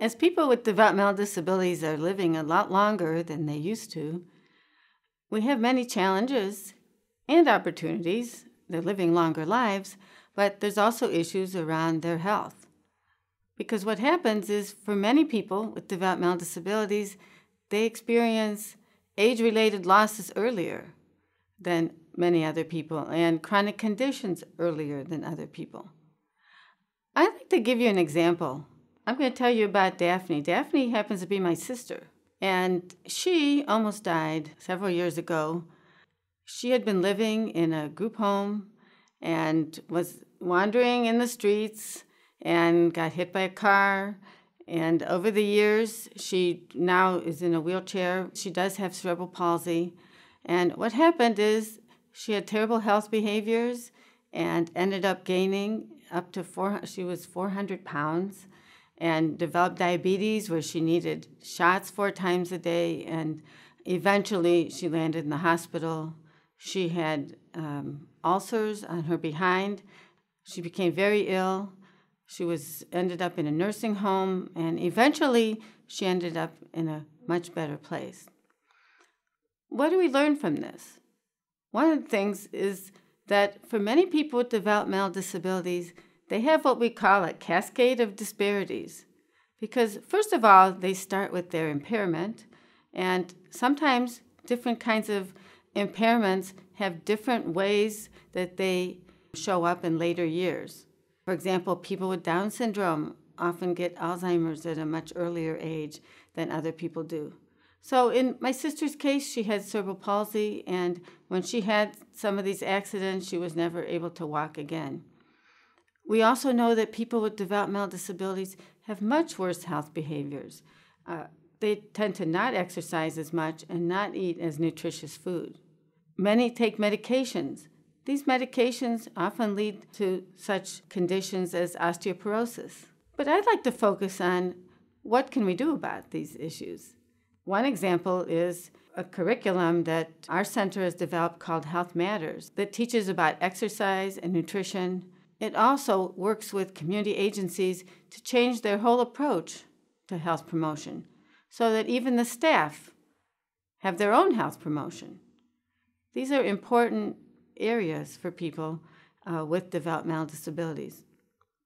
As people with developmental disabilities are living a lot longer than they used to, we have many challenges and opportunities. They're living longer lives, but there's also issues around their health. Because what happens is for many people with developmental disabilities, they experience age-related losses earlier than many other people and chronic conditions earlier than other people. I'd like to give you an example. I'm going to tell you about Daphne. Daphne happens to be my sister, and she almost died several years ago. She had been living in a group home and was wandering in the streets and got hit by a car. And over the years, she now is in a wheelchair. She does have cerebral palsy. And what happened is she had terrible health behaviors and ended up gaining up to 400 pounds and developed diabetes where she needed shots 4 times a day. And eventually she landed in the hospital. She had ulcers on her behind. She became very ill. She ended up in a nursing home, and eventually she ended up in a much better place. What do we learn from this? One of the things is that for many people with developmental disabilities, they have what we call a cascade of disparities. Because first of all, they start with their impairment, and sometimes different kinds of impairments have different ways that they show up in later years. For example, people with Down syndrome often get Alzheimer's at a much earlier age than other people do. So in my sister's case, she had cerebral palsy, and when she had some of these accidents, she was never able to walk again. We also know that people with developmental disabilities have much worse health behaviors. They tend to not exercise as much and not eat as nutritious food. Many take medications. These medications often lead to such conditions as osteoporosis. But I'd like to focus on what can we do about these issues. One example is a curriculum that our center has developed called Health Matters that teaches about exercise and nutrition. It also works with community agencies to change their whole approach to health promotion so that even the staff have their own health promotion. These are important areas for people with developmental disabilities.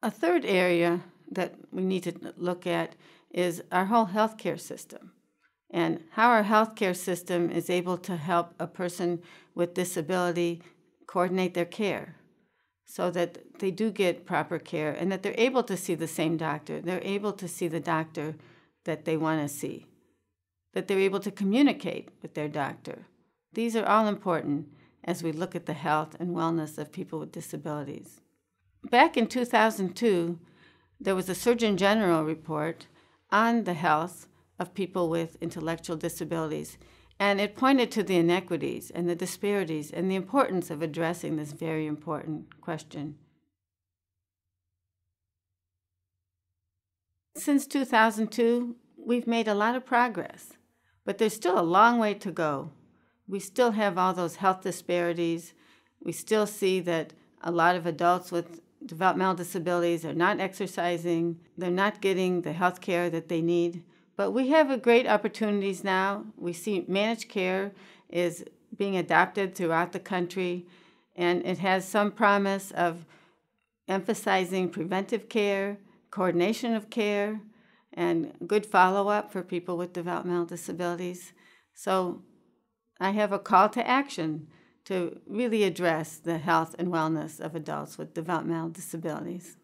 A third area that we need to look at is our whole healthcare system and how our healthcare system is able to help a person with disability coordinate their care so that they do get proper care and that they're able to see the same doctor. They're able to see the doctor that they want to see, that they're able to communicate with their doctor. These are all important as we look at the health and wellness of people with disabilities. Back in 2002, there was a Surgeon General report on the health of people with intellectual disabilities, and it pointed to the inequities and the disparities and the importance of addressing this very important question. Since 2002, we've made a lot of progress, but there's still a long way to go. We still have all those health disparities. We still see that a lot of adults with developmental disabilities are not exercising. They're not getting the health care that they need. But we have great opportunities now. We see managed care is being adopted throughout the country, and it has some promise of emphasizing preventive care, coordination of care, and good follow-up for people with developmental disabilities. So I have a call to action to really address the health and wellness of adults with developmental disabilities.